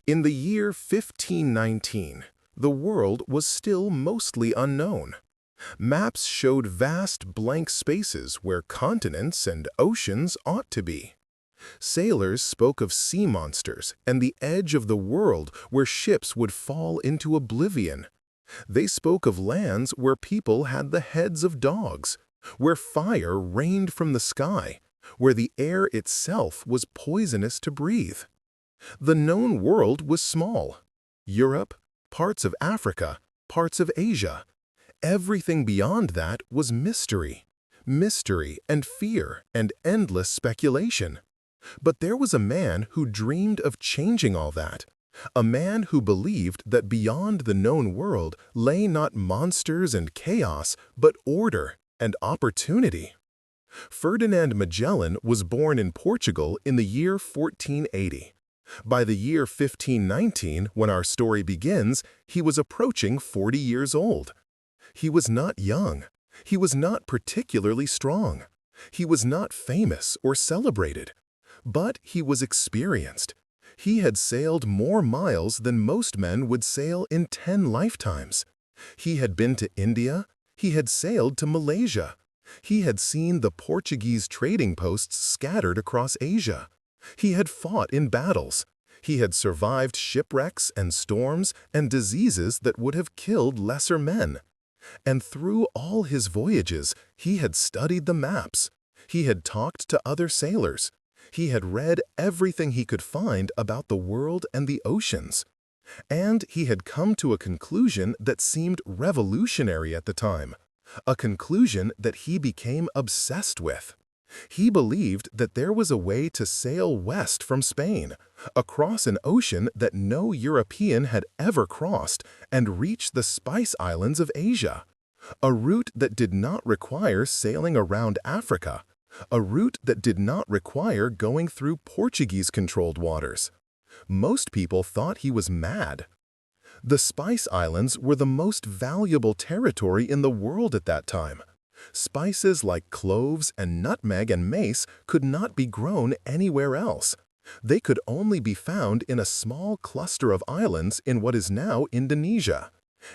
In the year 1519, the world was still mostly unknown. Maps showed vast blank spaces where continents and oceans ought to be. Sailors spoke of sea monsters and the edge of the world where ships would fall into oblivion. They spoke of lands where people had the heads of dogs, where fire rained from the sky, where the air itself was poisonous to breathe. The known world was small. Europe, parts of Africa, parts of Asia. Everything beyond that was mystery. Mystery and fear and endless speculation. But there was a man who dreamed of changing all that. A man who believed that beyond the known world lay not monsters and chaos, but order and opportunity. Ferdinand Magellan was born in Portugal in the year 1480. By the year 1519, when our story begins, he was approaching 40 years old. He was not young. He was not particularly strong. He was not famous or celebrated. But he was experienced. He had sailed more miles than most men would sail in 10 lifetimes. He had been to India. He had sailed to Malaysia. He had seen the Portuguese trading posts scattered across Asia. He had fought in battles. He had survived shipwrecks and storms and diseases that would have killed lesser men. And through all his voyages, he had studied the maps. He had talked to other sailors. He had read everything he could find about the world and the oceans. And he had come to a conclusion that seemed revolutionary at the time, a conclusion that he became obsessed with. He believed that there was a way to sail west from Spain, across an ocean that no European had ever crossed, and reach the Spice Islands of Asia. A route that did not require sailing around Africa. A route that did not require going through Portuguese-controlled waters. Most people thought he was mad. The Spice Islands were the most valuable territory in the world at that time. Spices like cloves and nutmeg and mace could not be grown anywhere else. They could only be found in a small cluster of islands in what is now Indonesia.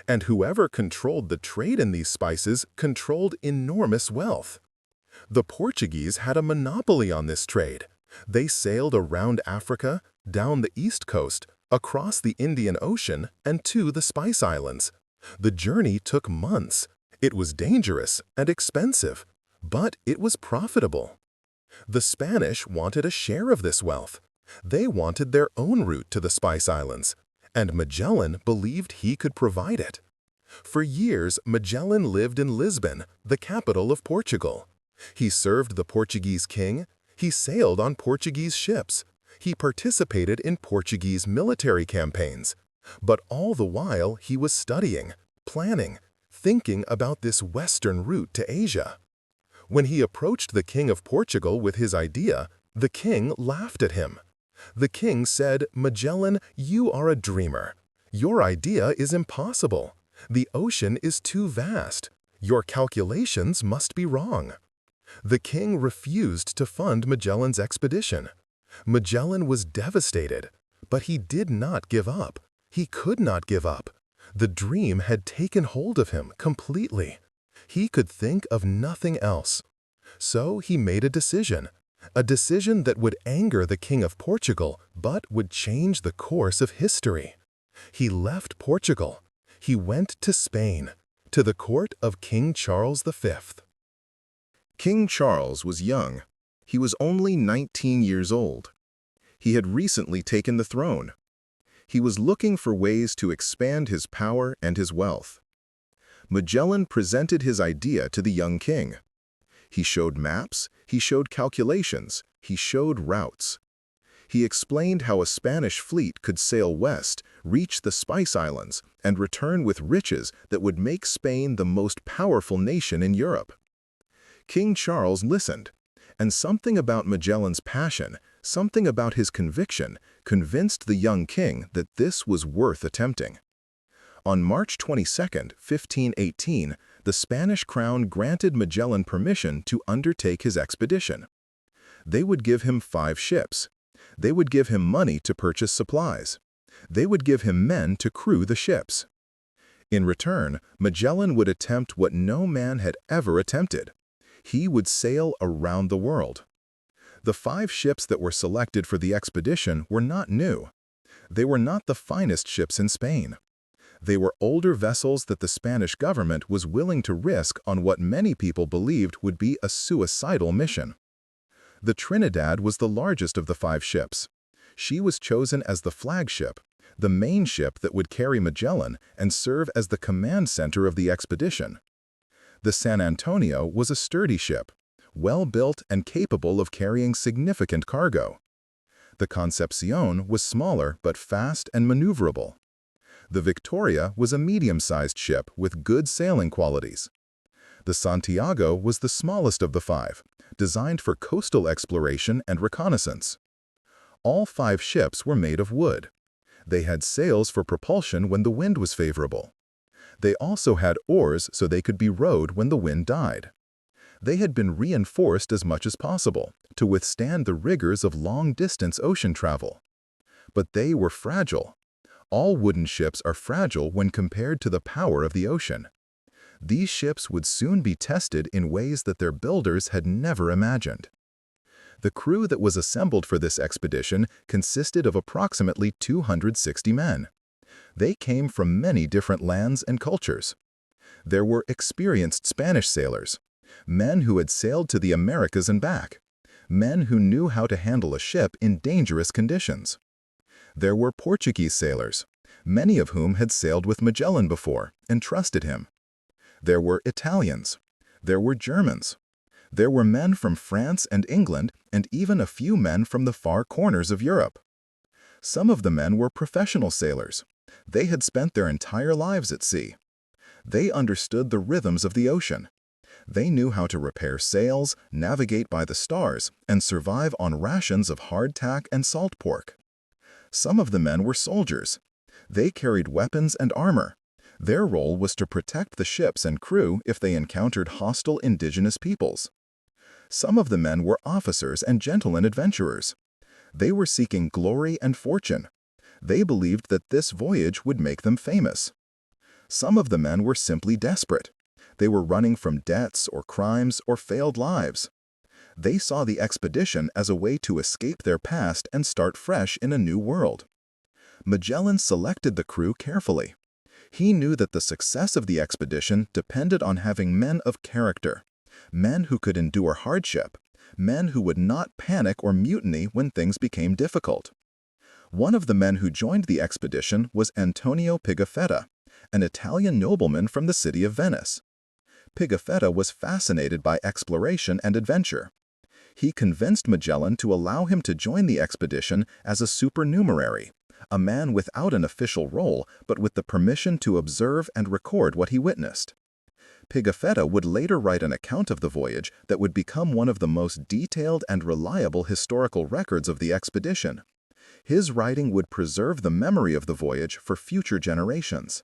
And whoever controlled the trade in these spices controlled enormous wealth. The Portuguese had a monopoly on this trade. They sailed around Africa, down the east coast, across the Indian Ocean, and to the Spice Islands. The journey took months. It was dangerous and expensive, but it was profitable. The Spanish wanted a share of this wealth. They wanted their own route to the Spice Islands, and Magellan believed he could provide it. For years, Magellan lived in Lisbon, the capital of Portugal. He served the Portuguese king. He sailed on Portuguese ships. He participated in Portuguese military campaigns. But all the while, he was studying, planning, thinking about this western route to Asia. When he approached the king of Portugal with his idea, the king laughed at him. The king said, "Magellan, you are a dreamer. Your idea is impossible. The ocean is too vast. Your calculations must be wrong." The king refused to fund Magellan's expedition. Magellan was devastated, but he did not give up. He could not give up. The dream had taken hold of him completely. He could think of nothing else. So he made a decision that would anger the King of Portugal, but would change the course of history. He left Portugal. He went to Spain, to the court of King Charles V. King Charles was young. He was only 19 years old. He had recently taken the throne. He was looking for ways to expand his power and his wealth. Magellan presented his idea to the young king. He showed maps, he showed calculations, he showed routes. He explained how a Spanish fleet could sail west, reach the Spice Islands, and return with riches that would make Spain the most powerful nation in Europe. King Charles listened, and something about Magellan's passion, something about his conviction, convinced the young king that this was worth attempting. On March 22, 1518, the Spanish crown granted Magellan permission to undertake his expedition. They would give him 5 ships. They would give him money to purchase supplies. They would give him men to crew the ships. In return, Magellan would attempt what no man had ever attempted. He would sail around the world. The 5 ships that were selected for the expedition were not new. They were not the finest ships in Spain. They were older vessels that the Spanish government was willing to risk on what many people believed would be a suicidal mission. The Trinidad was the largest of the 5 ships. She was chosen as the flagship, the main ship that would carry Magellan and serve as the command center of the expedition. The San Antonio was a sturdy ship, well-built and capable of carrying significant cargo. The Concepcion was smaller but fast and maneuverable. The Victoria was a medium-sized ship with good sailing qualities. The Santiago was the smallest of the 5, designed for coastal exploration and reconnaissance. All 5 ships were made of wood. They had sails for propulsion when the wind was favorable. They also had oars so they could be rowed when the wind died. They had been reinforced as much as possible to withstand the rigors of long-distance ocean travel. But they were fragile. All wooden ships are fragile when compared to the power of the ocean. These ships would soon be tested in ways that their builders had never imagined. The crew that was assembled for this expedition consisted of approximately 260 men. They came from many different lands and cultures. There were experienced Spanish sailors, men who had sailed to the Americas and back, men who knew how to handle a ship in dangerous conditions. There were Portuguese sailors, many of whom had sailed with Magellan before and trusted him. There were Italians. There were Germans. There were men from France and England, and even a few men from the far corners of Europe. Some of the men were professional sailors. They had spent their entire lives at sea. They understood the rhythms of the ocean. They knew how to repair sails, navigate by the stars, and survive on rations of hardtack and salt pork. Some of the men were soldiers. They carried weapons and armor. Their role was to protect the ships and crew if they encountered hostile indigenous peoples. Some of the men were officers and gentlemen adventurers. They were seeking glory and fortune. They believed that this voyage would make them famous. Some of the men were simply desperate. They were running from debts or crimes or failed lives. They saw the expedition as a way to escape their past and start fresh in a new world. Magellan selected the crew carefully. He knew that the success of the expedition depended on having men of character, men who could endure hardship, men who would not panic or mutiny when things became difficult. One of the men who joined the expedition was Antonio Pigafetta, an Italian nobleman from the city of Venice. Pigafetta was fascinated by exploration and adventure. He convinced Magellan to allow him to join the expedition as a supernumerary, a man without an official role but with the permission to observe and record what he witnessed. Pigafetta would later write an account of the voyage that would become one of the most detailed and reliable historical records of the expedition. His writing would preserve the memory of the voyage for future generations.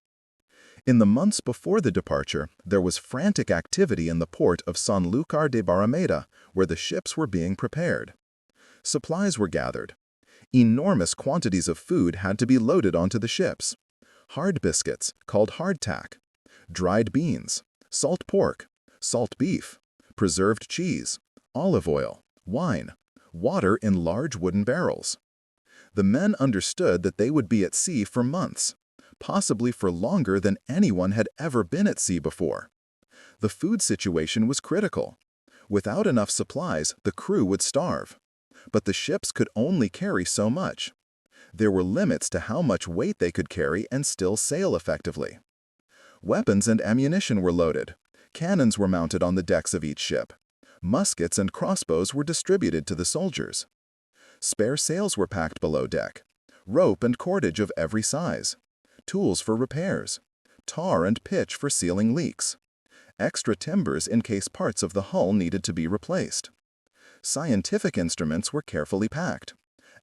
In the months before the departure, there was frantic activity in the port of Sanlúcar de Barrameda, where the ships were being prepared. Supplies were gathered. Enormous quantities of food had to be loaded onto the ships. Hard biscuits, called hardtack, dried beans, salt pork, salt beef, preserved cheese, olive oil, wine, water in large wooden barrels. The men understood that they would be at sea for months, possibly for longer than anyone had ever been at sea before. The food situation was critical. Without enough supplies, the crew would starve. But the ships could only carry so much. There were limits to how much weight they could carry and still sail effectively. Weapons and ammunition were loaded. Cannons were mounted on the decks of each ship. Muskets and crossbows were distributed to the soldiers. Spare sails were packed below deck, rope and cordage of every size, tools for repairs, tar and pitch for sealing leaks, extra timbers in case parts of the hull needed to be replaced. Scientific instruments were carefully packed,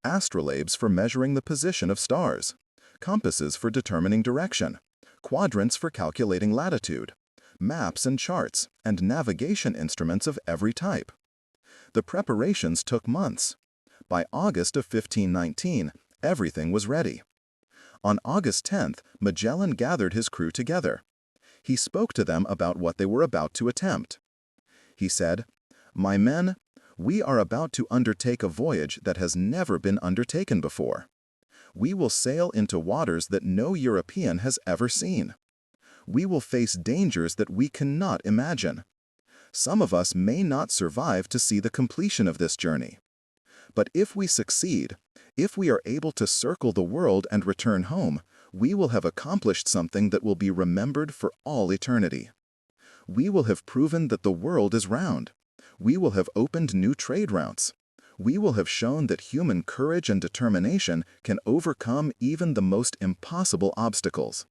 astrolabes for measuring the position of stars, compasses for determining direction, quadrants for calculating latitude, maps and charts, and navigation instruments of every type. The preparations took months. By August of 1519, everything was ready. On August 10th, Magellan gathered his crew together. He spoke to them about what they were about to attempt. He said, "My men, we are about to undertake a voyage that has never been undertaken before. We will sail into waters that no European has ever seen. We will face dangers that we cannot imagine. Some of us may not survive to see the completion of this journey. But if we succeed, if we are able to circle the world and return home, we will have accomplished something that will be remembered for all eternity. We will have proven that the world is round. We will have opened new trade routes. We will have shown that human courage and determination can overcome even the most impossible obstacles.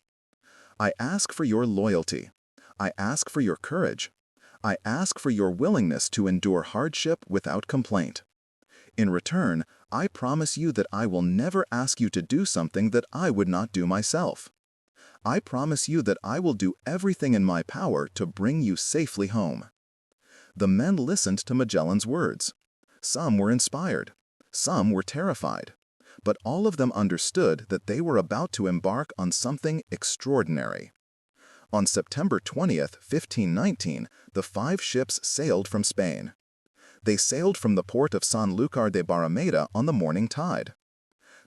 I ask for your loyalty. I ask for your courage. I ask for your willingness to endure hardship without complaint. In return, I promise you that I will never ask you to do something that I would not do myself. I promise you that I will do everything in my power to bring you safely home." The men listened to Magellan's words. Some were inspired. Some were terrified. But all of them understood that they were about to embark on something extraordinary. On September 20th, 1519, the 5 ships sailed from Spain. They sailed from the port of Sanlúcar de Barrameda on the morning tide.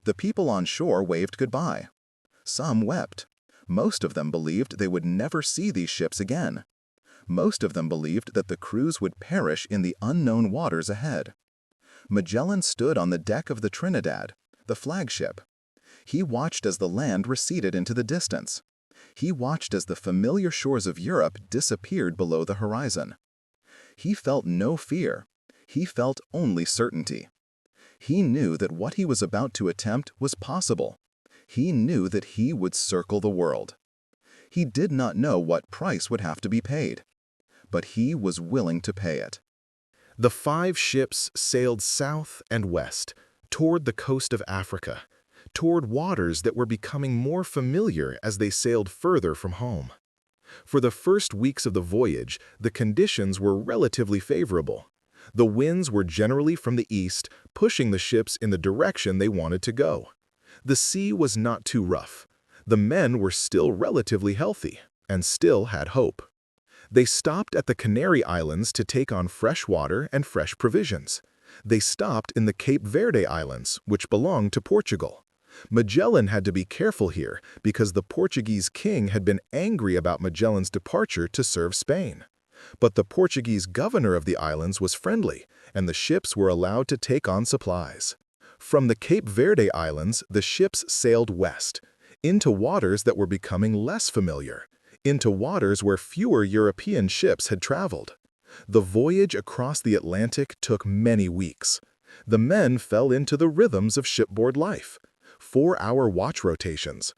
The people on shore waved goodbye. Some wept. Most of them believed they would never see these ships again. Most of them believed that the crews would perish in the unknown waters ahead. Magellan stood on the deck of the Trinidad, the flagship. He watched as the land receded into the distance. He watched as the familiar shores of Europe disappeared below the horizon. He felt no fear. He felt only certainty. He knew that what he was about to attempt was possible. He knew that he would circle the world. He did not know what price would have to be paid, but he was willing to pay it. The 5 ships sailed south and west, toward the coast of Africa, toward waters that were becoming more familiar as they sailed further from home. For the first weeks of the voyage, the conditions were relatively favorable. The winds were generally from the east, pushing the ships in the direction they wanted to go. The sea was not too rough. The men were still relatively healthy and still had hope. They stopped at the Canary Islands to take on fresh water and fresh provisions. They stopped in the Cape Verde Islands, which belonged to Portugal. Magellan had to be careful here because the Portuguese king had been angry about Magellan's departure to serve Spain. But the Portuguese governor of the islands was friendly, and the ships were allowed to take on supplies. From the Cape Verde Islands, the ships sailed west, into waters that were becoming less familiar, into waters where fewer European ships had traveled. The voyage across the Atlantic took many weeks. The men fell into the rhythms of shipboard life. 4-hour watch rotations.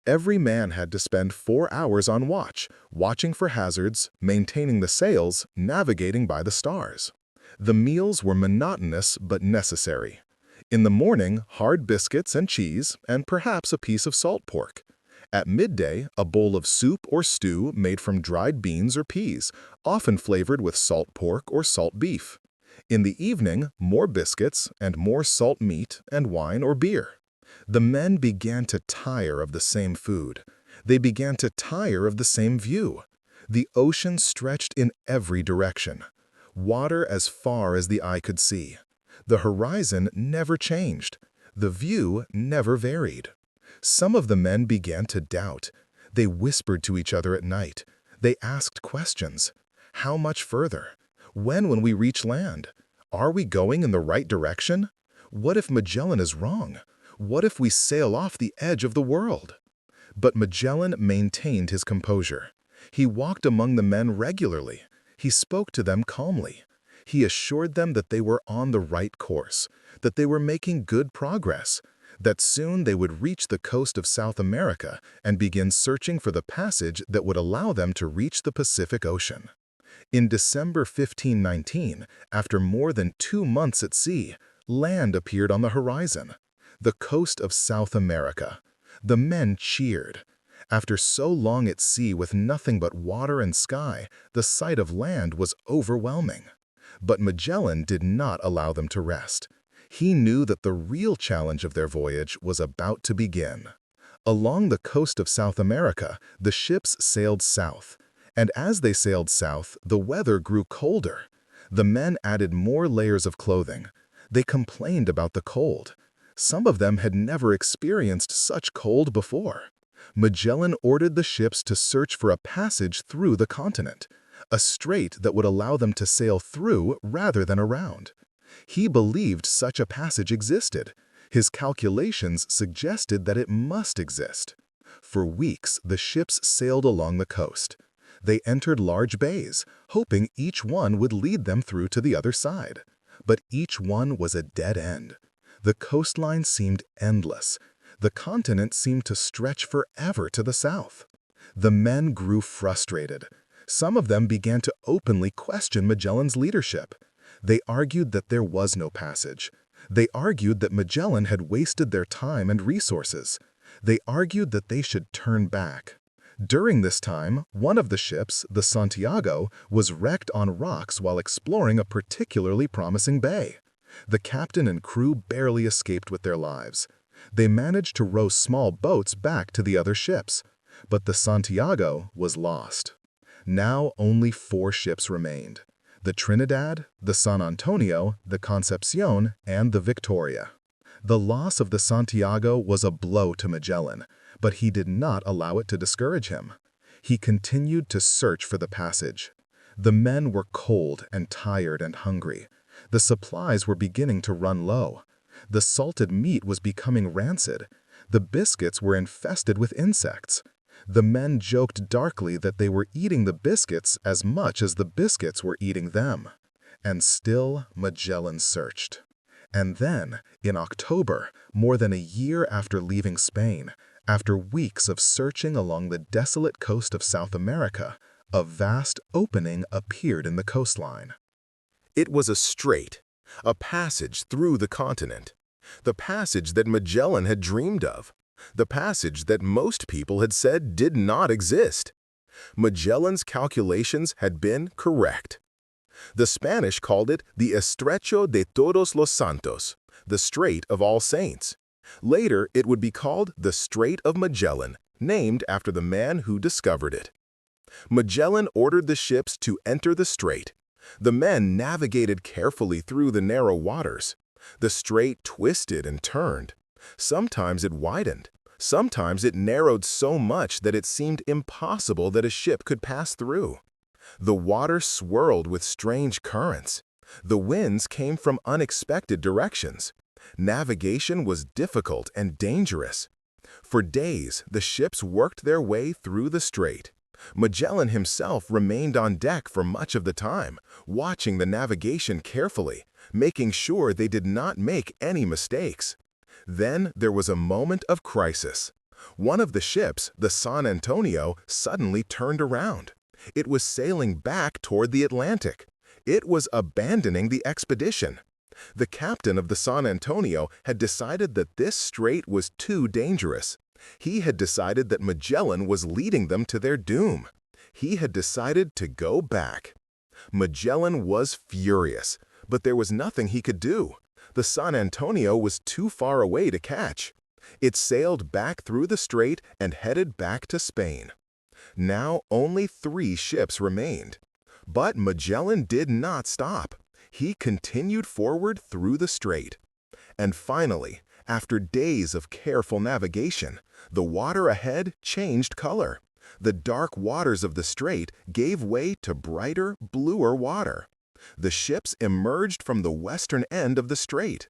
Every man had to spend 4 hours on watch, watching for hazards, maintaining the sails, navigating by the stars. The meals were monotonous but necessary. In the morning, hard biscuits and cheese, and perhaps a piece of salt pork. At midday, a bowl of soup or stew made from dried beans or peas, often flavored with salt pork or salt beef. In the evening, more biscuits and more salt meat and wine or beer. The men began to tire of the same food. They began to tire of the same view. The ocean stretched in every direction. Water as far as the eye could see. The horizon never changed. The view never varied. Some of the men began to doubt. They whispered to each other at night. They asked questions. How much further? When we reach land? Are we going in the right direction? What if Magellan is wrong? What if we sail off the edge of the world? But Magellan maintained his composure. He walked among the men regularly. He spoke to them calmly. He assured them that they were on the right course, that they were making good progress, that soon they would reach the coast of South America and begin searching for the passage that would allow them to reach the Pacific Ocean. In December 1519, after more than 2 months at sea, land appeared on the horizon. The coast of South America. The men cheered. After so long at sea with nothing but water and sky, the sight of land was overwhelming. But Magellan did not allow them to rest. He knew that the real challenge of their voyage was about to begin. Along the coast of South America, the ships sailed south, and as they sailed south, the weather grew colder. The men added more layers of clothing. They complained about the cold. Some of them had never experienced such cold before. Magellan ordered the ships to search for a passage through the continent, a strait that would allow them to sail through rather than around. He believed such a passage existed. His calculations suggested that it must exist. For weeks, the ships sailed along the coast. They entered large bays, hoping each one would lead them through to the other side. But each one was a dead end. The coastline seemed endless. The continent seemed to stretch forever to the south. The men grew frustrated. Some of them began to openly question Magellan's leadership. They argued that there was no passage. They argued that Magellan had wasted their time and resources. They argued that they should turn back. During this time, one of the ships, the Santiago, was wrecked on rocks while exploring a particularly promising bay. The captain and crew barely escaped with their lives. They managed to row small boats back to the other ships, but the Santiago was lost. Now only 4 ships remained: the Trinidad, the San Antonio, the Concepcion, and the Victoria. The loss of the Santiago was a blow to Magellan, but he did not allow it to discourage him. He continued to search for the passage. The men were cold and tired and hungry. The supplies were beginning to run low. The salted meat was becoming rancid. The biscuits were infested with insects. The men joked darkly that they were eating the biscuits as much as the biscuits were eating them. And still Magellan searched. And then, in October, more than a year after leaving Spain, after weeks of searching along the desolate coast of South America, a vast opening appeared in the coastline. It was a strait, a passage through the continent, the passage that Magellan had dreamed of, the passage that most people had said did not exist. Magellan's calculations had been correct. The Spanish called it the Estrecho de Todos los Santos, the Strait of All Saints. Later, it would be called the Strait of Magellan, named after the man who discovered it. Magellan ordered the ships to enter the strait. The men navigated carefully through the narrow waters. The strait twisted and turned. Sometimes it widened. Sometimes it narrowed so much that it seemed impossible that a ship could pass through. The water swirled with strange currents. The winds came from unexpected directions. Navigation was difficult and dangerous. For days, the ships worked their way through the strait. Magellan himself remained on deck for much of the time, watching the navigation carefully, making sure they did not make any mistakes. Then there was a moment of crisis. One of the ships, the San Antonio, suddenly turned around. It was sailing back toward the Atlantic. It was abandoning the expedition. The captain of the San Antonio had decided that this strait was too dangerous. He had decided that Magellan was leading them to their doom. He had decided to go back. Magellan was furious, but there was nothing he could do. The San Antonio was too far away to catch. It sailed back through the strait and headed back to Spain. Now only 3 ships remained. But Magellan did not stop. He continued forward through the strait. And finally, after days of careful navigation, the water ahead changed color. The dark waters of the strait gave way to brighter, bluer water. The ships emerged from the western end of the strait.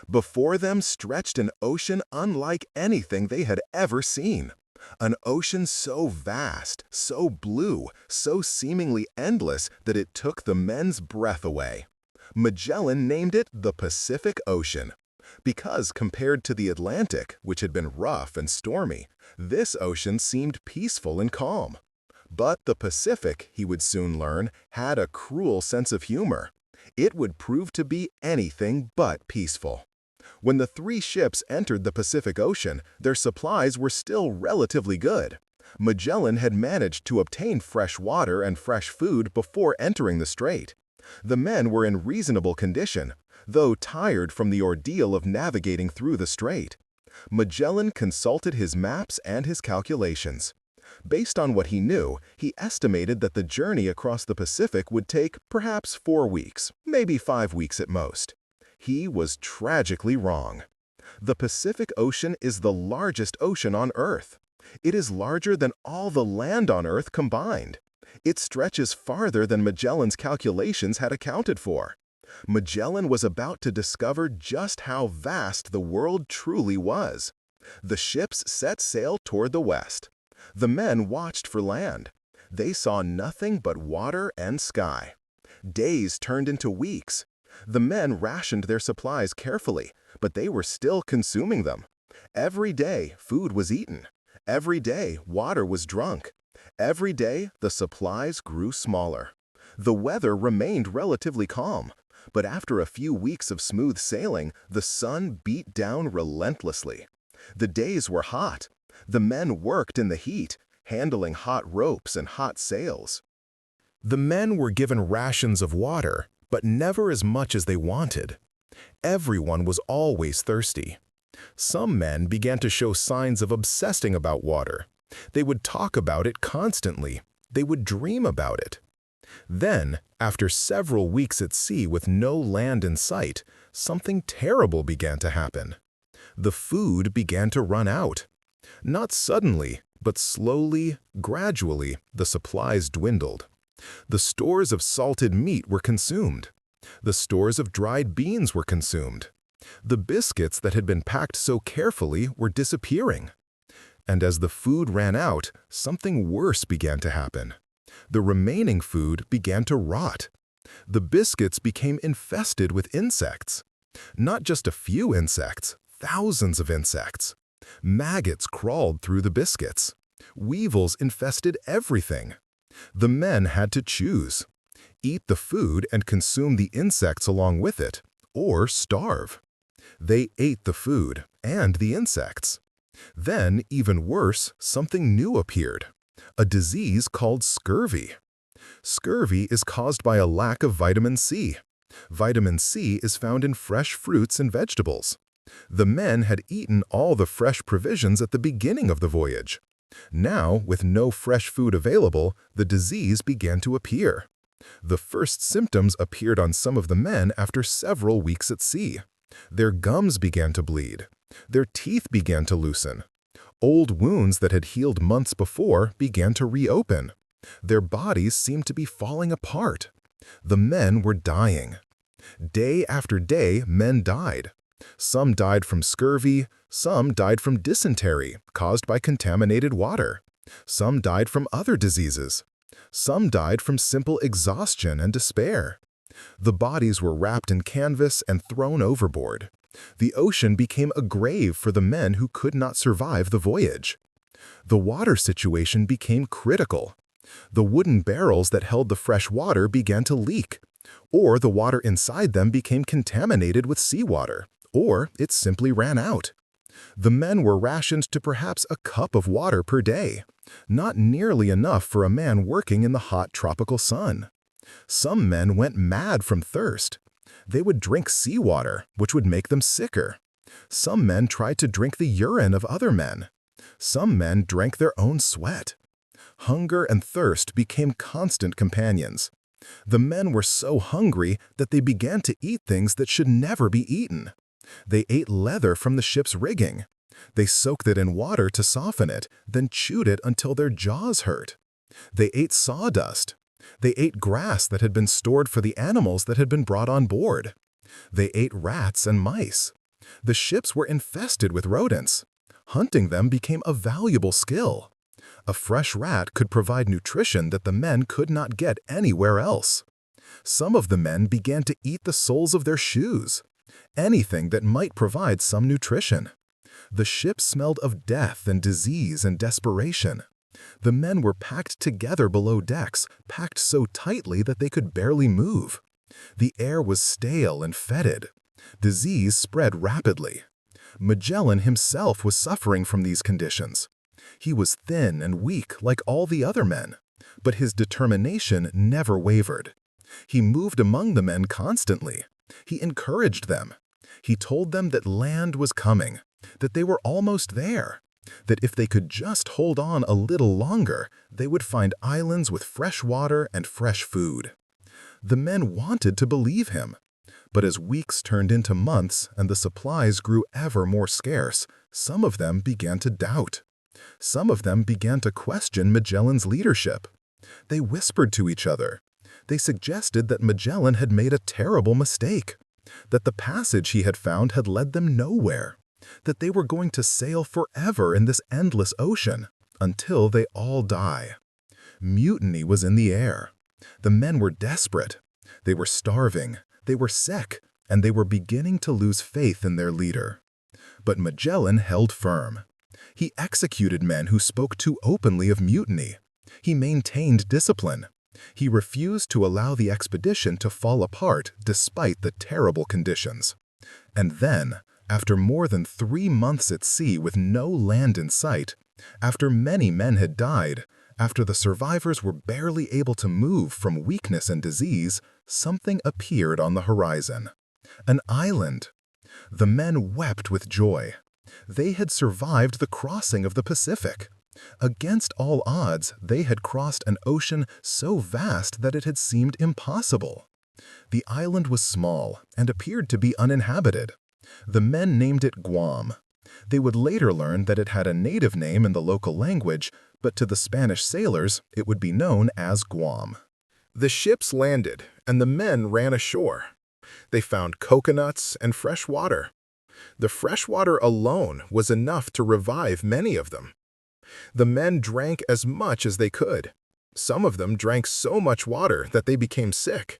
Before them stretched an ocean unlike anything they had ever seen. An ocean so vast, so blue, so seemingly endless that it took the men's breath away. Magellan named it the Pacific Ocean, because compared to the Atlantic, which had been rough and stormy, this ocean seemed peaceful and calm. But the Pacific, he would soon learn, had a cruel sense of humor. It would prove to be anything but peaceful. When the 3 ships entered the Pacific Ocean, their supplies were still relatively good. Magellan had managed to obtain fresh water and fresh food before entering the strait. The men were in reasonable condition, though tired from the ordeal of navigating through the strait. Magellan consulted his maps and his calculations. Based on what he knew, he estimated that the journey across the Pacific would take perhaps 4 weeks, maybe 5 weeks at most. He was tragically wrong. The Pacific Ocean is the largest ocean on Earth. It is larger than all the land on Earth combined. It stretches farther than Magellan's calculations had accounted for. Magellan was about to discover just how vast the world truly was. The ships set sail toward the west. The men watched for land. They saw nothing but water and sky. Days turned into weeks. The men rationed their supplies carefully, but they were still consuming them. Every day, food was eaten. Every day, water was drunk. Every day, the supplies grew smaller. The weather remained relatively calm, but after a few weeks of smooth sailing, the sun beat down relentlessly. The days were hot. The men worked in the heat, handling hot ropes and hot sails. The men were given rations of water, but never as much as they wanted. Everyone was always thirsty. Some men began to show signs of obsessing about water. They would talk about it constantly. They would dream about it. Then, after several weeks at sea with no land in sight, something terrible began to happen. The food began to run out. Not suddenly, but slowly, gradually, the supplies dwindled. The stores of salted meat were consumed. The stores of dried beans were consumed. The biscuits that had been packed so carefully were disappearing. And as the food ran out, something worse began to happen. The remaining food began to rot. The biscuits became infested with insects. Not just a few insects, thousands of insects. Maggots crawled through the biscuits. Weevils infested everything. The men had to choose: eat the food and consume the insects along with it, or starve. They ate the food and the insects. Then, even worse, something new appeared: a disease called scurvy. Scurvy is caused by a lack of vitamin C. Vitamin C is found in fresh fruits and vegetables. The men had eaten all the fresh provisions at the beginning of the voyage. Now, with no fresh food available, the disease began to appear. The first symptoms appeared on some of the men after several weeks at sea. Their gums began to bleed. Their teeth began to loosen. Old wounds that had healed months before began to reopen. Their bodies seemed to be falling apart. The men were dying. Day after day, men died. Some died from scurvy, some died from dysentery caused by contaminated water. Some died from other diseases. Some died from simple exhaustion and despair. The bodies were wrapped in canvas and thrown overboard. The ocean became a grave for the men who could not survive the voyage. The water situation became critical. The wooden barrels that held the fresh water began to leak, or the water inside them became contaminated with seawater, or it simply ran out. The men were rationed to perhaps a cup of water per day, not nearly enough for a man working in the hot tropical sun. Some men went mad from thirst. They would drink seawater, which would make them sicker. Some men tried to drink the urine of other men. Some men drank their own sweat. Hunger and thirst became constant companions. The men were so hungry that they began to eat things that should never be eaten. They ate leather from the ship's rigging. They soaked it in water to soften it, then chewed it until their jaws hurt. They ate sawdust. They ate grass that had been stored for the animals that had been brought on board. They ate rats and mice. The ships were infested with rodents. Hunting them became a valuable skill. A fresh rat could provide nutrition that the men could not get anywhere else. Some of the men began to eat the soles of their shoes. Anything that might provide some nutrition. The ship smelled of death and disease and desperation. The men were packed together below decks, packed so tightly that they could barely move. The air was stale and fetid. Disease spread rapidly. Magellan himself was suffering from these conditions. He was thin and weak like all the other men, but his determination never wavered. He moved among the men constantly. He encouraged them. He told them that land was coming, that they were almost there, that if they could just hold on a little longer, they would find islands with fresh water and fresh food. The men wanted to believe him, but as weeks turned into months and the supplies grew ever more scarce, some of them began to doubt. Some of them began to question Magellan's leadership. They whispered to each other. They suggested that Magellan had made a terrible mistake, that the passage he had found had led them nowhere, that they were going to sail forever in this endless ocean until they all die. Mutiny was in the air. The men were desperate. They were starving. They were sick, and they were beginning to lose faith in their leader. But Magellan held firm. He executed men who spoke too openly of mutiny. He maintained discipline. He refused to allow the expedition to fall apart despite the terrible conditions. And then, after more than 3 months at sea with no land in sight, after many men had died, after the survivors were barely able to move from weakness and disease, something appeared on the horizon. An island. The men wept with joy. They had survived the crossing of the Pacific. Against all odds, they had crossed an ocean so vast that it had seemed impossible. The island was small and appeared to be uninhabited. The men named it Guam. They would later learn that it had a native name in the local language, but to the Spanish sailors, it would be known as Guam. The ships landed, and the men ran ashore. They found coconuts and fresh water. The fresh water alone was enough to revive many of them. The men drank as much as they could. Some of them drank so much water that they became sick.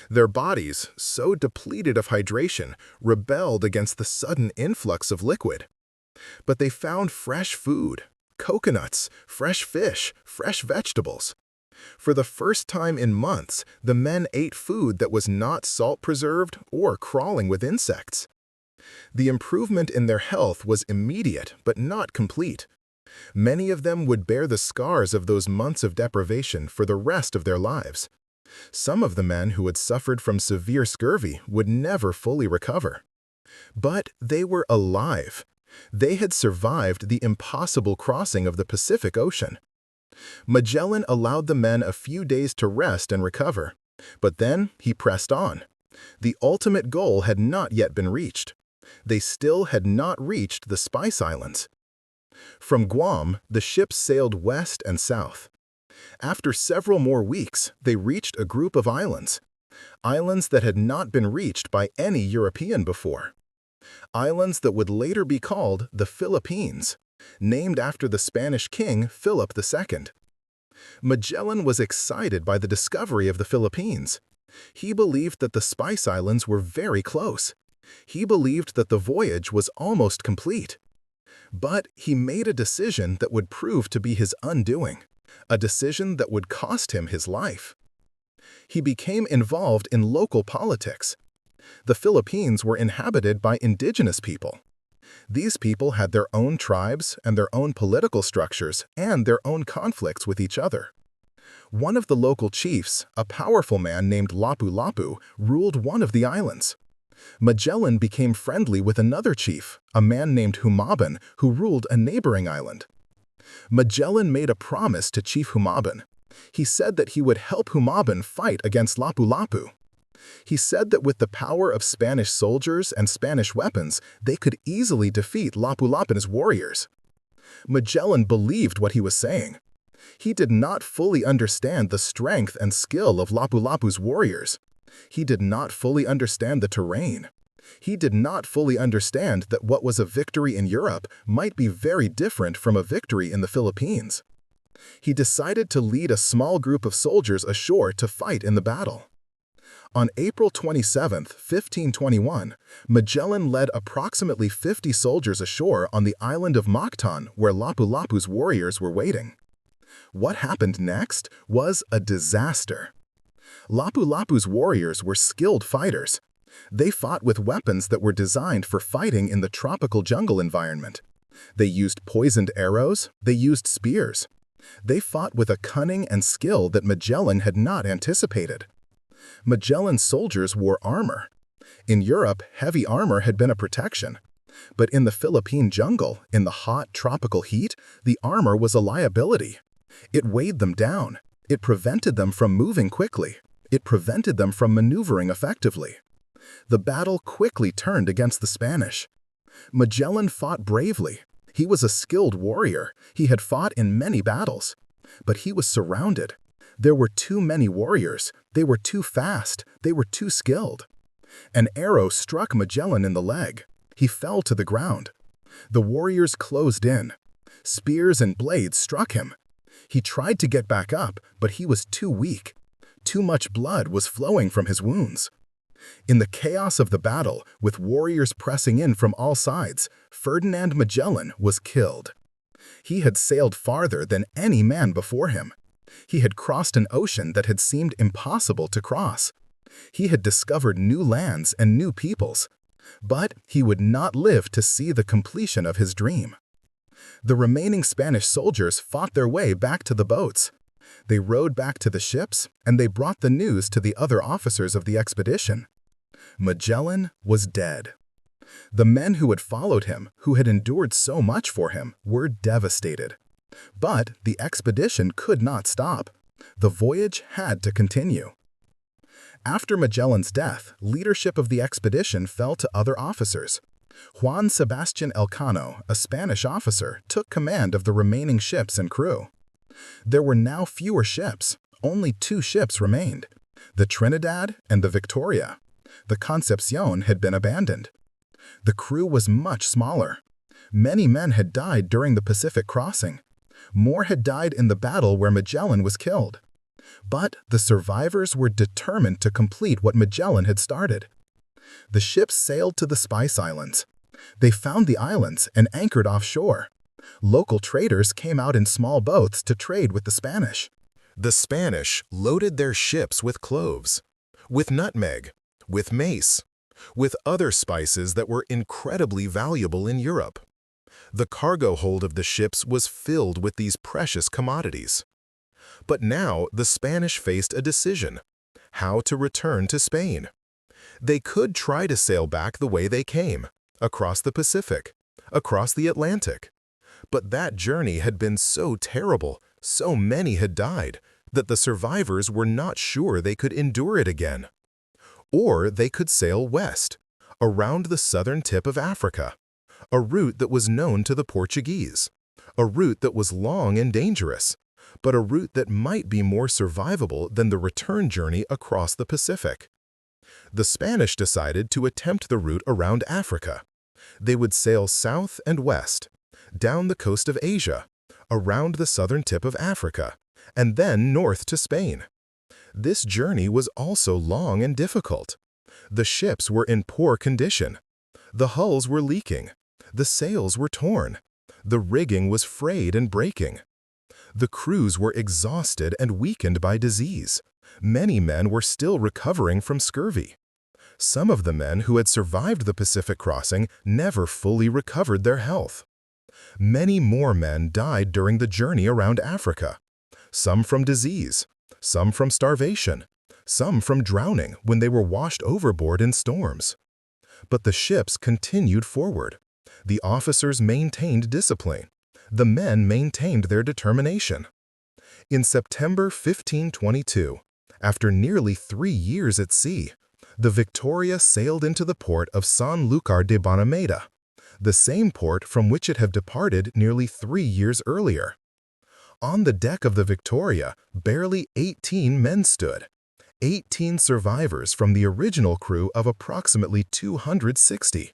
Their bodies, so depleted of hydration, rebelled against the sudden influx of liquid. But they found fresh food, coconuts, fresh fish, fresh vegetables. For the first time in months, the men ate food that was not salt-preserved or crawling with insects. The improvement in their health was immediate but not complete. Many of them would bear the scars of those months of deprivation for the rest of their lives. Some of the men who had suffered from severe scurvy would never fully recover. But they were alive. They had survived the impossible crossing of the Pacific Ocean. Magellan allowed the men a few days to rest and recover, but then he pressed on. The ultimate goal had not yet been reached. They still had not reached the Spice Islands. From Guam, the ships sailed west and south. After several more weeks, they reached a group of islands. Islands that had not been reached by any European before. Islands that would later be called the Philippines, named after the Spanish king Philip II. Magellan was excited by the discovery of the Philippines. He believed that the Spice Islands were very close. He believed that the voyage was almost complete. But he made a decision that would prove to be his undoing, a decision that would cost him his life. He became involved in local politics. The Philippines were inhabited by indigenous people. These people had their own tribes and their own political structures and their own conflicts with each other. One of the local chiefs, a powerful man named Lapu-Lapu, ruled one of the islands. Magellan became friendly with another chief, a man named Humaban, who ruled a neighboring island. Magellan made a promise to Chief Humaban. He said that he would help Humaban fight against Lapu-Lapu. He said that with the power of Spanish soldiers and Spanish weapons, they could easily defeat Lapu-Lapu's warriors. Magellan believed what he was saying. He did not fully understand the strength and skill of Lapu-Lapu's warriors. He did not fully understand the terrain. He did not fully understand that what was a victory in Europe might be very different from a victory in the Philippines. He decided to lead a small group of soldiers ashore to fight in the battle. On April 27, 1521, Magellan led approximately 50 soldiers ashore on the island of Mactan, where Lapu-Lapu's warriors were waiting. What happened next was a disaster. Lapu-Lapu's warriors were skilled fighters. They fought with weapons that were designed for fighting in the tropical jungle environment. They used poisoned arrows. They used spears. They fought with a cunning and skill that Magellan had not anticipated. Magellan's soldiers wore armor. In Europe, heavy armor had been a protection. But in the Philippine jungle, in the hot, tropical heat, the armor was a liability. It weighed them down. It prevented them from moving quickly. It prevented them from maneuvering effectively. The battle quickly turned against the Spanish. Magellan fought bravely. He was a skilled warrior. He had fought in many battles. But he was surrounded. There were too many warriors. They were too fast. They were too skilled. An arrow struck Magellan in the leg. He fell to the ground. The warriors closed in. Spears and blades struck him. He tried to get back up, but he was too weak. Too much blood was flowing from his wounds. In the chaos of the battle, with warriors pressing in from all sides, Ferdinand Magellan was killed. He had sailed farther than any man before him. He had crossed an ocean that had seemed impossible to cross. He had discovered new lands and new peoples. But he would not live to see the completion of his dream. The remaining Spanish soldiers fought their way back to the boats. They rowed back to the ships, and they brought the news to the other officers of the expedition. Magellan was dead. The men who had followed him, who had endured so much for him, were devastated. But the expedition could not stop. The voyage had to continue. After Magellan's death, leadership of the expedition fell to other officers. Juan Sebastian Elcano, a Spanish officer, took command of the remaining ships and crew. There were now fewer ships. Only 2 ships remained, the Trinidad and the Victoria. The Concepcion had been abandoned. The crew was much smaller. Many men had died during the Pacific crossing. More had died in the battle where Magellan was killed. But the survivors were determined to complete what Magellan had started. The ships sailed to the Spice Islands. They found the islands and anchored offshore. Local traders came out in small boats to trade with the Spanish. The Spanish loaded their ships with cloves, with nutmeg, with mace, with other spices that were incredibly valuable in Europe. The cargo hold of the ships was filled with these precious commodities. But now the Spanish faced a decision: how to return to Spain. They could try to sail back the way they came, across the Pacific, across the Atlantic. But that journey had been so terrible, so many had died, that the survivors were not sure they could endure it again. Or they could sail west, around the southern tip of Africa, a route that was known to the Portuguese, a route that was long and dangerous, but a route that might be more survivable than the return journey across the Pacific. The Spanish decided to attempt the route around Africa. They would sail south and west, down the coast of Asia, around the southern tip of Africa, and then north to Spain. This journey was also long and difficult. The ships were in poor condition. The hulls were leaking. The sails were torn. The rigging was frayed and breaking. The crews were exhausted and weakened by disease. Many men were still recovering from scurvy. Some of the men who had survived the Pacific crossing never fully recovered their health. Many more men died during the journey around Africa. Some from disease, some from starvation, some from drowning when they were washed overboard in storms. But the ships continued forward. The officers maintained discipline. The men maintained their determination. In September 1522, after nearly 3 years at sea, the Victoria sailed into the port of Sanlúcar de Barrameda, the same port from which it had departed nearly 3 years earlier. On the deck of the Victoria, barely 18 men stood, 18 survivors from the original crew of approximately 260.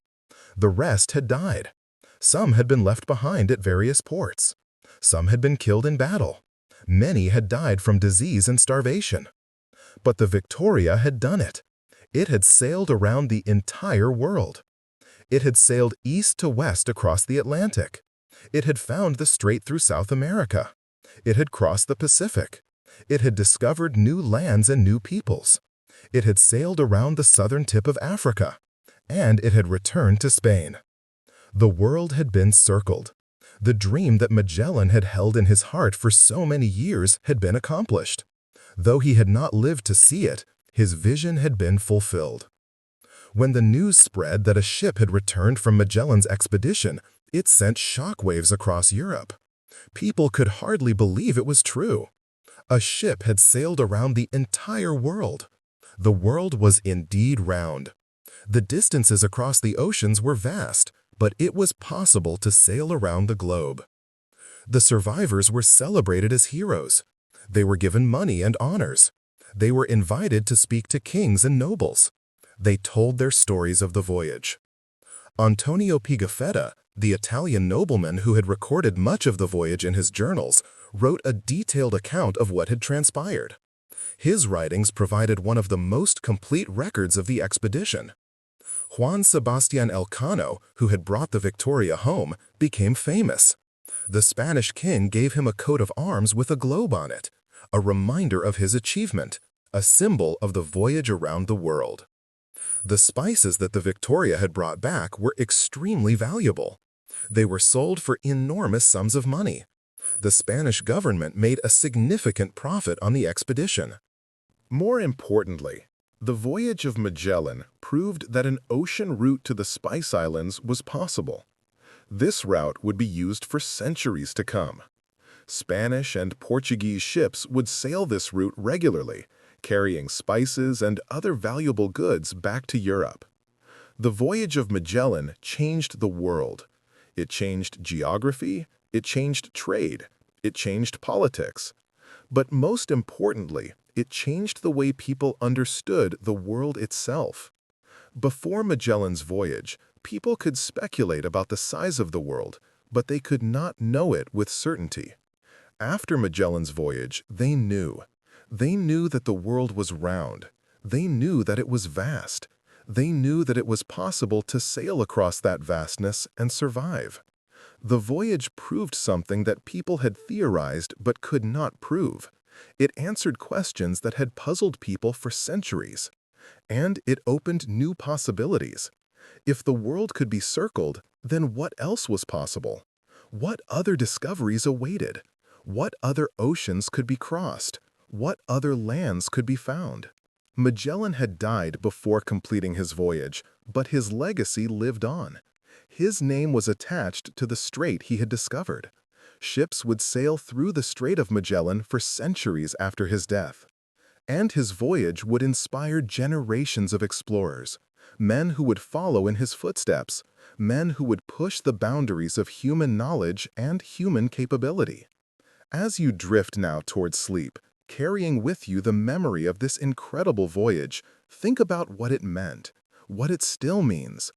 The rest had died. Some had been left behind at various ports. Some had been killed in battle. Many had died from disease and starvation. But the Victoria had done it. It had sailed around the entire world. It had sailed east to west across the Atlantic. It had found the strait through South America. It had crossed the Pacific. It had discovered new lands and new peoples. It had sailed around the southern tip of Africa. And it had returned to Spain. The world had been circled. The dream that Magellan had held in his heart for so many years had been accomplished. Though he had not lived to see it, his vision had been fulfilled. When the news spread that a ship had returned from Magellan's expedition, it sent shockwaves across Europe. People could hardly believe it was true. A ship had sailed around the entire world. The world was indeed round. The distances across the oceans were vast, but it was possible to sail around the globe. The survivors were celebrated as heroes. They were given money and honors. They were invited to speak to kings and nobles. They told their stories of the voyage. Antonio Pigafetta, the Italian nobleman who had recorded much of the voyage in his journals, wrote a detailed account of what had transpired. His writings provided one of the most complete records of the expedition. Juan Sebastián Elcano, who had brought the Victoria home, became famous. The Spanish king gave him a coat of arms with a globe on it, a reminder of his achievement, a symbol of the voyage around the world. The spices that the Victoria had brought back were extremely valuable. They were sold for enormous sums of money. The Spanish government made a significant profit on the expedition. More importantly, the voyage of Magellan proved that an ocean route to the Spice Islands was possible. This route would be used for centuries to come. Spanish and Portuguese ships would sail this route regularly, carrying spices and other valuable goods back to Europe. The voyage of Magellan changed the world. It changed geography, it changed trade, it changed politics. But most importantly, it changed the way people understood the world itself. Before Magellan's voyage, people could speculate about the size of the world, but they could not know it with certainty. After Magellan's voyage, they knew. They knew that the world was round. They knew that it was vast. They knew that it was possible to sail across that vastness and survive. The voyage proved something that people had theorized but could not prove. It answered questions that had puzzled people for centuries. And it opened new possibilities. If the world could be circled, then what else was possible? What other discoveries awaited? What other oceans could be crossed? What other lands could be found? Magellan had died before completing his voyage, but his legacy lived on. His name was attached to the strait he had discovered. Ships would sail through the Strait of Magellan for centuries after his death. And his voyage would inspire generations of explorers, men who would follow in his footsteps, men who would push the boundaries of human knowledge and human capability. As you drift now towards sleep, carrying with you the memory of this incredible voyage, think about what it meant, what it still means.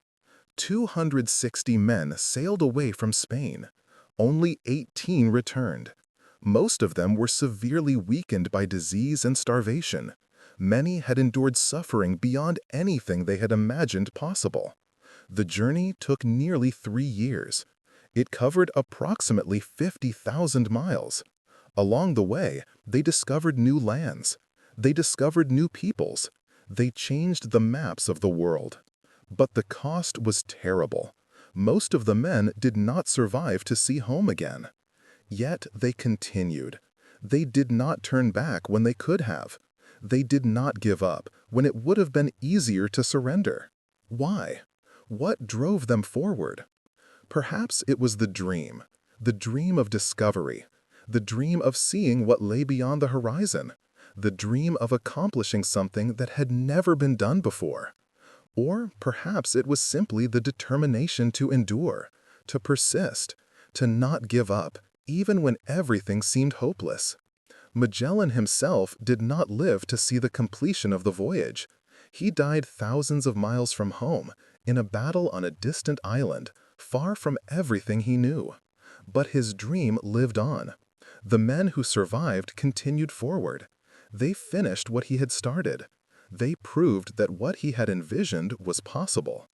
260 men sailed away from Spain. Only 18 returned. Most of them were severely weakened by disease and starvation. Many had endured suffering beyond anything they had imagined possible. The journey took nearly 3 years. It covered approximately 50,000 miles. Along the way, they discovered new lands. They discovered new peoples. They changed the maps of the world. But the cost was terrible. Most of the men did not survive to see home again. Yet they continued. They did not turn back when they could have. They did not give up when it would have been easier to surrender. Why? What drove them forward? Perhaps it was the dream of discovery, the dream of seeing what lay beyond the horizon, the dream of accomplishing something that had never been done before. Or perhaps it was simply the determination to endure, to persist, to not give up, even when everything seemed hopeless. Magellan himself did not live to see the completion of the voyage. He died thousands of miles from home, in a battle on a distant island, far from everything he knew. But his dream lived on. The men who survived continued forward. They finished what he had started. They proved that what he had envisioned was possible.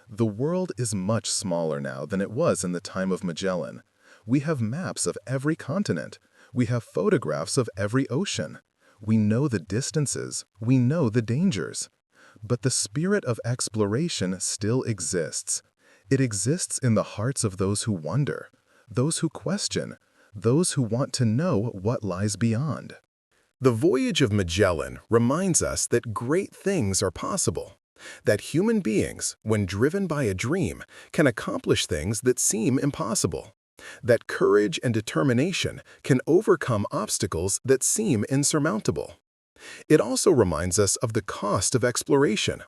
The world is much smaller now than it was in the time of Magellan. We have maps of every continent. We have photographs of every ocean. We know the distances. We know the dangers. But the spirit of exploration still exists. It exists in the hearts of those who wonder, those who question, those who want to know what lies beyond. The voyage of Magellan reminds us that great things are possible. That human beings, when driven by a dream, can accomplish things that seem impossible. That courage and determination can overcome obstacles that seem insurmountable. It also reminds us of the cost of exploration.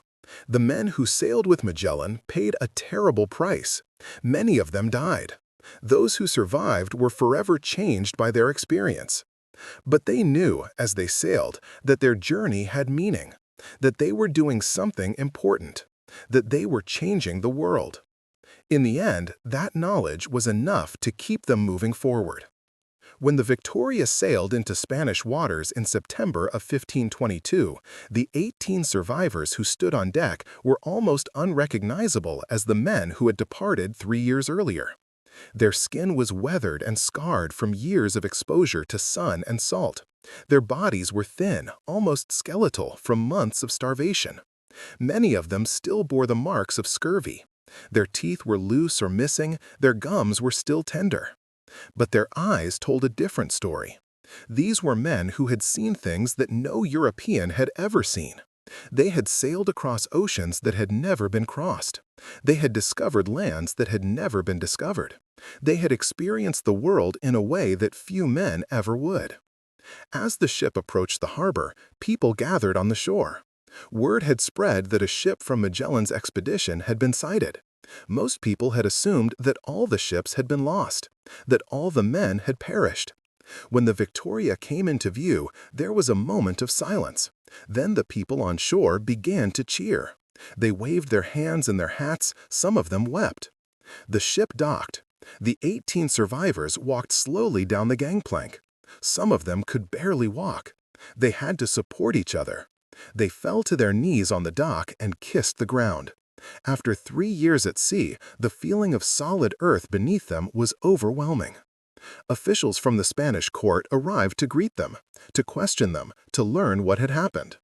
The men who sailed with Magellan paid a terrible price. Many of them died. Those who survived were forever changed by their experience. But they knew, as they sailed, that their journey had meaning, that they were doing something important, that they were changing the world. In the end, that knowledge was enough to keep them moving forward. When the Victoria sailed into Spanish waters in September of 1522, the 18 survivors who stood on deck were almost unrecognizable as the men who had departed 3 years earlier. Their skin was weathered and scarred from years of exposure to sun and salt. Their bodies were thin, almost skeletal, from months of starvation. Many of them still bore the marks of scurvy. Their teeth were loose or missing, their gums were still tender. But their eyes told a different story. These were men who had seen things that no European had ever seen. They had sailed across oceans that had never been crossed. They had discovered lands that had never been discovered. They had experienced the world in a way that few men ever would. As the ship approached the harbor, people gathered on the shore. Word had spread that a ship from Magellan's expedition had been sighted. Most people had assumed that all the ships had been lost, that all the men had perished. When the Victoria came into view, there was a moment of silence. Then the people on shore began to cheer. They waved their hands and their hats, some of them wept. The ship docked. The 18 survivors walked slowly down the gangplank. Some of them could barely walk. They had to support each other. They fell to their knees on the dock and kissed the ground. After 3 years at sea, the feeling of solid earth beneath them was overwhelming. Officials from the Spanish court arrived to greet them, to question them, to learn what had happened.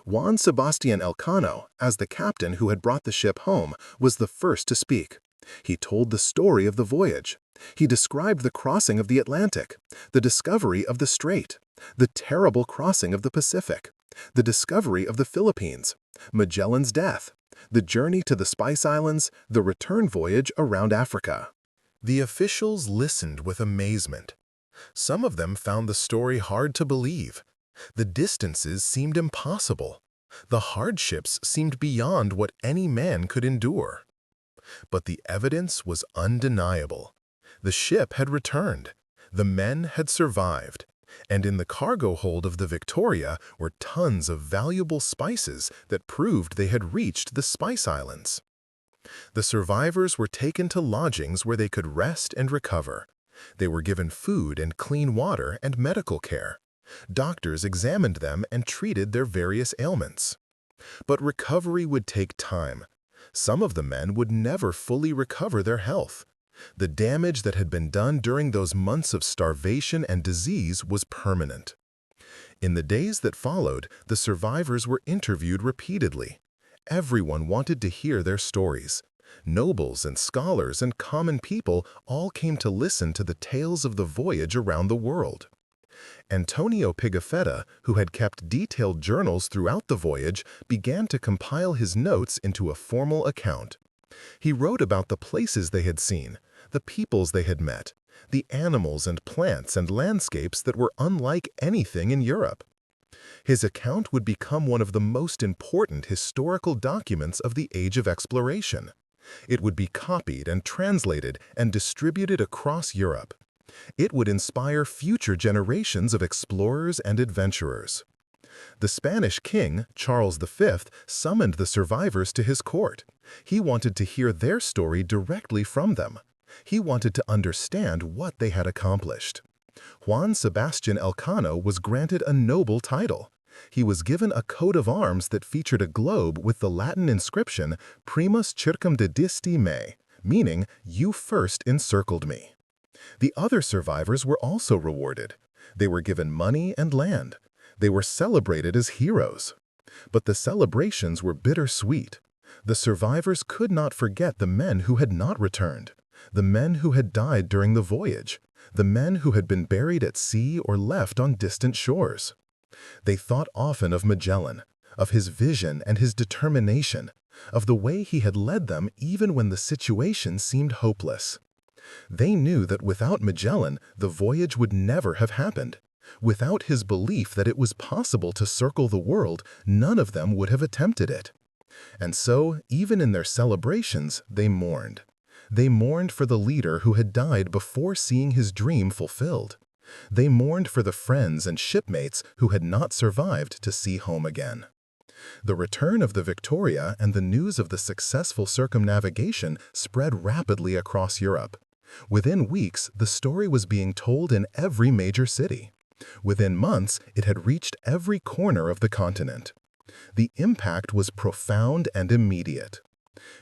Juan Sebastian Elcano, as the captain who had brought the ship home, was the first to speak. He told the story of the voyage. He described the crossing of the Atlantic, the discovery of the Strait, the terrible crossing of the Pacific, the discovery of the Philippines, Magellan's death, the journey to the Spice Islands, the return voyage around Africa. The officials listened with amazement. Some of them found the story hard to believe. The distances seemed impossible. The hardships seemed beyond what any man could endure. But the evidence was undeniable. The ship had returned. The men had survived. And in the cargo hold of the Victoria were tons of valuable spices that proved they had reached the Spice Islands. The survivors were taken to lodgings where they could rest and recover. They were given food and clean water and medical care. Doctors examined them and treated their various ailments. But recovery would take time. Some of the men would never fully recover their health. The damage that had been done during those months of starvation and disease was permanent. In the days that followed, the survivors were interviewed repeatedly. Everyone wanted to hear their stories. Nobles and scholars and common people all came to listen to the tales of the voyage around the world. Antonio Pigafetta, who had kept detailed journals throughout the voyage, began to compile his notes into a formal account. He wrote about the places they had seen, the peoples they had met, the animals and plants and landscapes that were unlike anything in Europe. His account would become one of the most important historical documents of the Age of Exploration. It would be copied and translated and distributed across Europe. It would inspire future generations of explorers and adventurers. The Spanish king, Charles V, summoned the survivors to his court. He wanted to hear their story directly from them. He wanted to understand what they had accomplished. Juan Sebastian Elcano was granted a noble title. He was given a coat of arms that featured a globe with the Latin inscription Primus circumdedisti me, meaning, "You first encircled me." The other survivors were also rewarded. They were given money and land. They were celebrated as heroes. But the celebrations were bittersweet. The survivors could not forget the men who had not returned, the men who had died during the voyage, the men who had been buried at sea or left on distant shores. They thought often of Magellan, of his vision and his determination, of the way he had led them even when the situation seemed hopeless. They knew that without Magellan, the voyage would never have happened. Without his belief that it was possible to circle the world, none of them would have attempted it. And so, even in their celebrations, they mourned. They mourned for the leader who had died before seeing his dream fulfilled. They mourned for the friends and shipmates who had not survived to see home again. The return of the Victoria and the news of the successful circumnavigation spread rapidly across Europe. Within weeks, the story was being told in every major city. Within months, it had reached every corner of the continent. The impact was profound and immediate.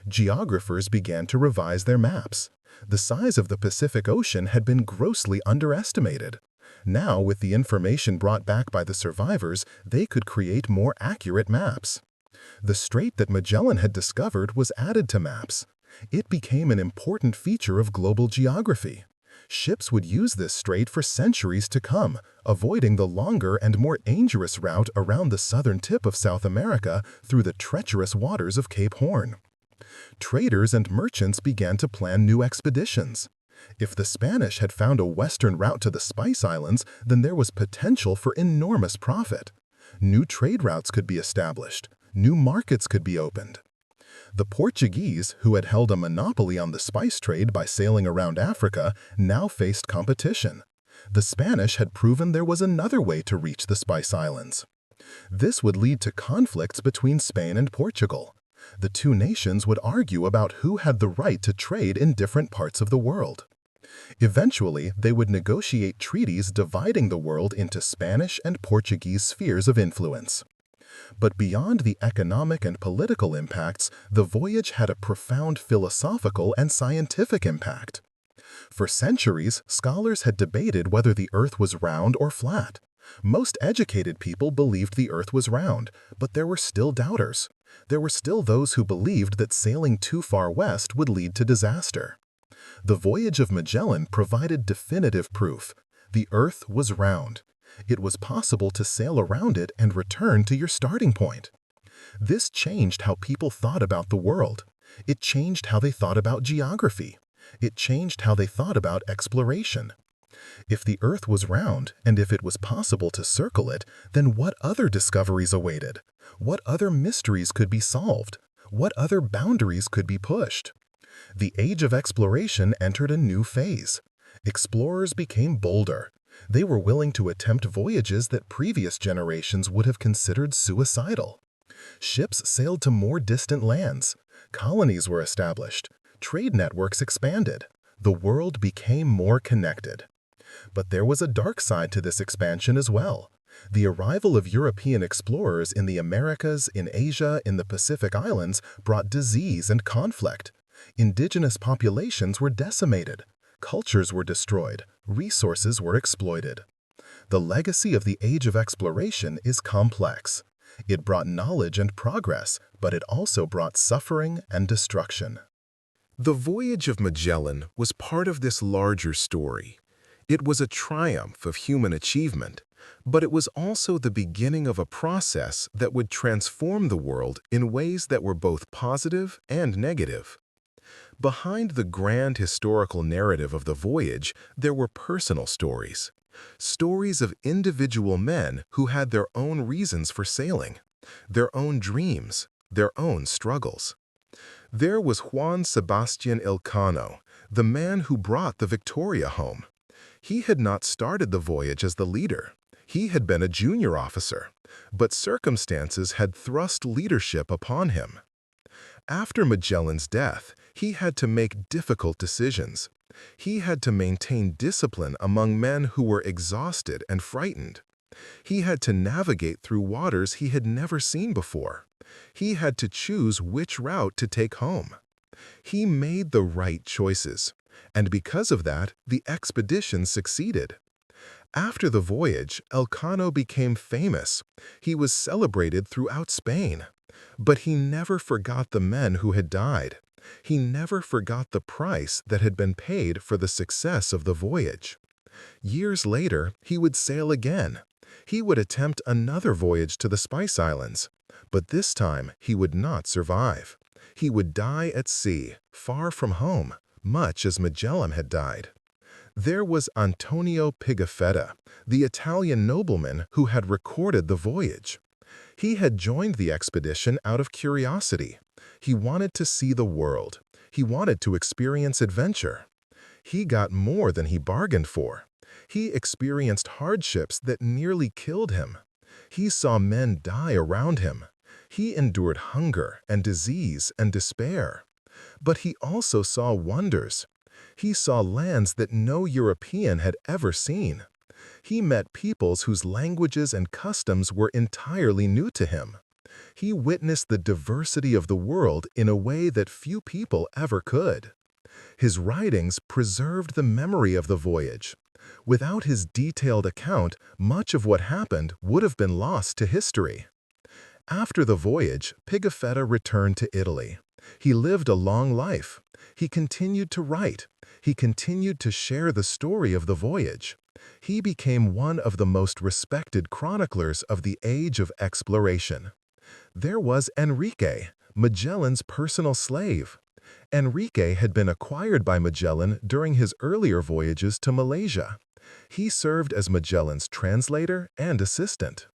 Geographers began to revise their maps. The size of the Pacific Ocean had been grossly underestimated. Now, with the information brought back by the survivors, they could create more accurate maps. The strait that Magellan had discovered was added to maps. It became an important feature of global geography. Ships would use this strait for centuries to come, avoiding the longer and more dangerous route around the southern tip of South America through the treacherous waters of Cape Horn. Traders and merchants began to plan new expeditions. If the Spanish had found a western route to the Spice Islands, then there was potential for enormous profit. New trade routes could be established. New markets could be opened. The Portuguese, who had held a monopoly on the spice trade by sailing around Africa, now faced competition. The Spanish had proven there was another way to reach the Spice Islands. This would lead to conflicts between Spain and Portugal. The two nations would argue about who had the right to trade in different parts of the world. Eventually, they would negotiate treaties dividing the world into Spanish and Portuguese spheres of influence. But beyond the economic and political impacts, the voyage had a profound philosophical and scientific impact. For centuries, scholars had debated whether the Earth was round or flat. Most educated people believed the Earth was round, but there were still doubters. There were still those who believed that sailing too far west would lead to disaster. The voyage of Magellan provided definitive proof. The Earth was round. It was possible to sail around it and return to your starting point. This changed how people thought about the world. It changed how they thought about geography. It changed how they thought about exploration. If the Earth was round, and if it was possible to circle it, then what other discoveries awaited? What other mysteries could be solved? What other boundaries could be pushed? The age of exploration entered a new phase. Explorers became bolder. They were willing to attempt voyages that previous generations would have considered suicidal. Ships sailed to more distant lands. Colonies were established. Trade networks expanded. The world became more connected. But there was a dark side to this expansion as well. The arrival of European explorers in the Americas, in Asia, in the Pacific Islands brought disease and conflict. Indigenous populations were decimated. Cultures were destroyed. Resources were exploited. The legacy of the age of exploration is complex. It brought knowledge and progress, but it also brought suffering and destruction. The voyage of Magellan was part of this larger story. It was a triumph of human achievement, but it was also the beginning of a process that would transform the world in ways that were both positive and negative. Behind the grand historical narrative of the voyage, there were personal stories. Stories of individual men who had their own reasons for sailing, their own dreams, their own struggles. There was Juan Sebastian Elcano, the man who brought the Victoria home. He had not started the voyage as the leader. He had been a junior officer, but circumstances had thrust leadership upon him. After Magellan's death, he had to make difficult decisions. He had to maintain discipline among men who were exhausted and frightened. He had to navigate through waters he had never seen before. He had to choose which route to take home. He made the right choices, and because of that, the expedition succeeded. After the voyage, Elcano became famous. He was celebrated throughout Spain. But he never forgot the men who had died. He never forgot the price that had been paid for the success of the voyage. Years later, he would sail again. He would attempt another voyage to the Spice Islands. But this time, he would not survive. He would die at sea, far from home, much as Magellan had died. There was Antonio Pigafetta, the Italian nobleman who had recorded the voyage. He had joined the expedition out of curiosity. He wanted to see the world. He wanted to experience adventure. He got more than he bargained for. He experienced hardships that nearly killed him. He saw men die around him. He endured hunger and disease and despair. But he also saw wonders. He saw lands that no European had ever seen. He met peoples whose languages and customs were entirely new to him. He witnessed the diversity of the world in a way that few people ever could. His writings preserved the memory of the voyage. Without his detailed account, much of what happened would have been lost to history. After the voyage, Pigafetta returned to Italy. He lived a long life. He continued to write. He continued to share the story of the voyage. He became one of the most respected chroniclers of the age of exploration. There was Enrique, Magellan's personal slave. Enrique had been acquired by Magellan during his earlier voyages to Malaysia. He served as Magellan's translator and assistant.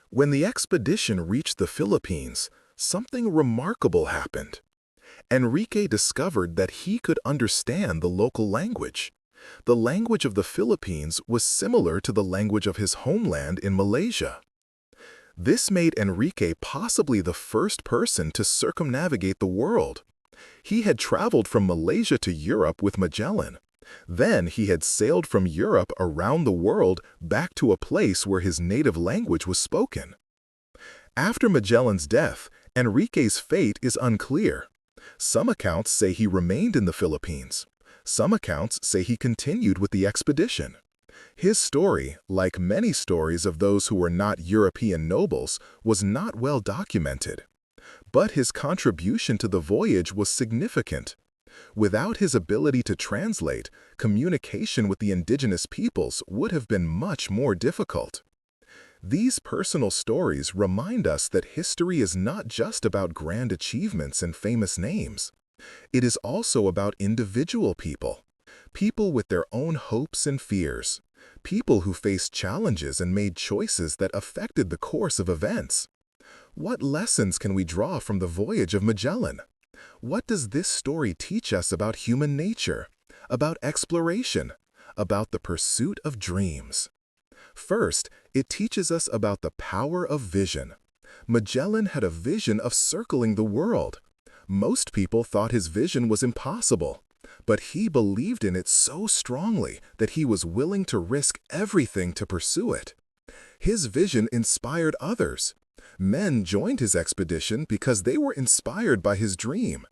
When the expedition reached the Philippines, something remarkable happened. Enrique discovered that he could understand the local language. The language of the Philippines was similar to the language of his homeland in Malaysia. This made Enrique possibly the first person to circumnavigate the world. He had traveled from Malaysia to Europe with Magellan. Then he had sailed from Europe around the world back to a place where his native language was spoken. After Magellan's death, Enrique's fate is unclear. Some accounts say he remained in the Philippines. Some accounts say he continued with the expedition. His story, like many stories of those who were not European nobles, was not well documented. But his contribution to the voyage was significant. Without his ability to translate, communication with the indigenous peoples would have been much more difficult. These personal stories remind us that history is not just about grand achievements and famous names. It is also about individual people, people with their own hopes and fears, people who faced challenges and made choices that affected the course of events. What lessons can we draw from the voyage of Magellan? What does this story teach us about human nature, about exploration, about the pursuit of dreams? First, it teaches us about the power of vision. Magellan had a vision of circling the world. Most people thought his vision was impossible, but he believed in it so strongly that he was willing to risk everything to pursue it. His vision inspired others. Men joined his expedition because they were inspired by his dream.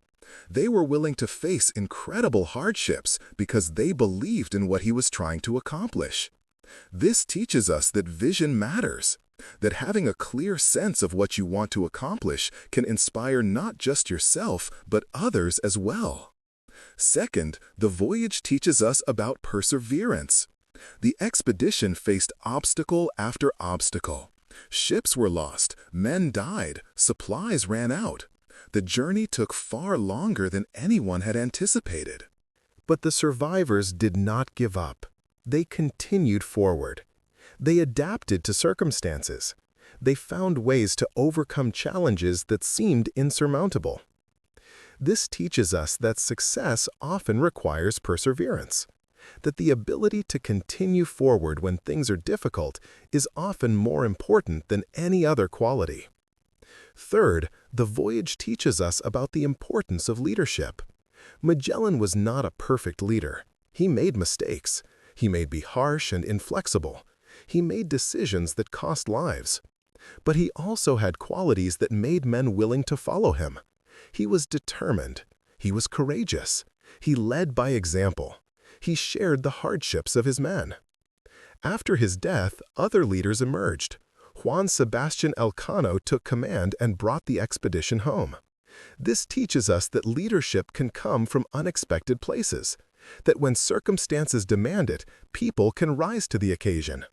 They were willing to face incredible hardships because they believed in what he was trying to accomplish. This teaches us that vision matters, that having a clear sense of what you want to accomplish can inspire not just yourself, but others as well. Second, the voyage teaches us about perseverance. The expedition faced obstacle after obstacle. Ships were lost, men died, supplies ran out. The journey took far longer than anyone had anticipated. But the survivors did not give up. They continued forward. They adapted to circumstances. They found ways to overcome challenges that seemed insurmountable. This teaches us that success often requires perseverance, that the ability to continue forward when things are difficult is often more important than any other quality. Third, the voyage teaches us about the importance of leadership. Magellan was not a perfect leader. He made mistakes. He may be harsh and inflexible. He made decisions that cost lives. But he also had qualities that made men willing to follow him. He was determined. He was courageous. He led by example. He shared the hardships of his men. After his death, other leaders emerged. Juan Sebastian Elcano took command and brought the expedition home. This teaches us that leadership can come from unexpected places, that when circumstances demand it, people can rise to the occasion.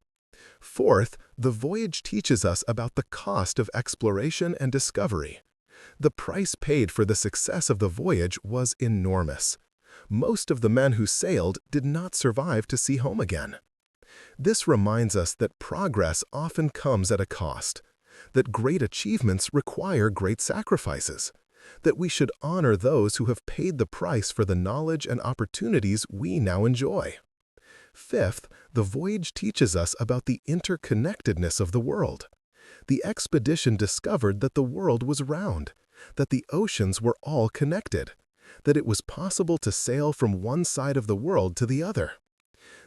Fourth, the voyage teaches us about the cost of exploration and discovery. The price paid for the success of the voyage was enormous. Most of the men who sailed did not survive to see home again. This reminds us that progress often comes at a cost, that great achievements require great sacrifices, that we should honor those who have paid the price for the knowledge and opportunities we now enjoy. Fifth, the voyage teaches us about the interconnectedness of the world. The expedition discovered that the world was round, that the oceans were all connected, that it was possible to sail from one side of the world to the other.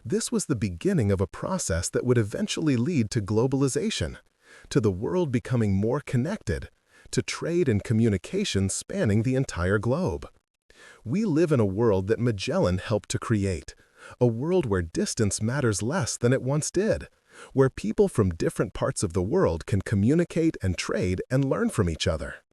This was the beginning of a process that would eventually lead to globalization, to the world becoming more connected, to trade and communication spanning the entire globe. We live in a world that Magellan helped to create, a world where distance matters less than it once did, where people from different parts of the world can communicate and trade and learn from each other.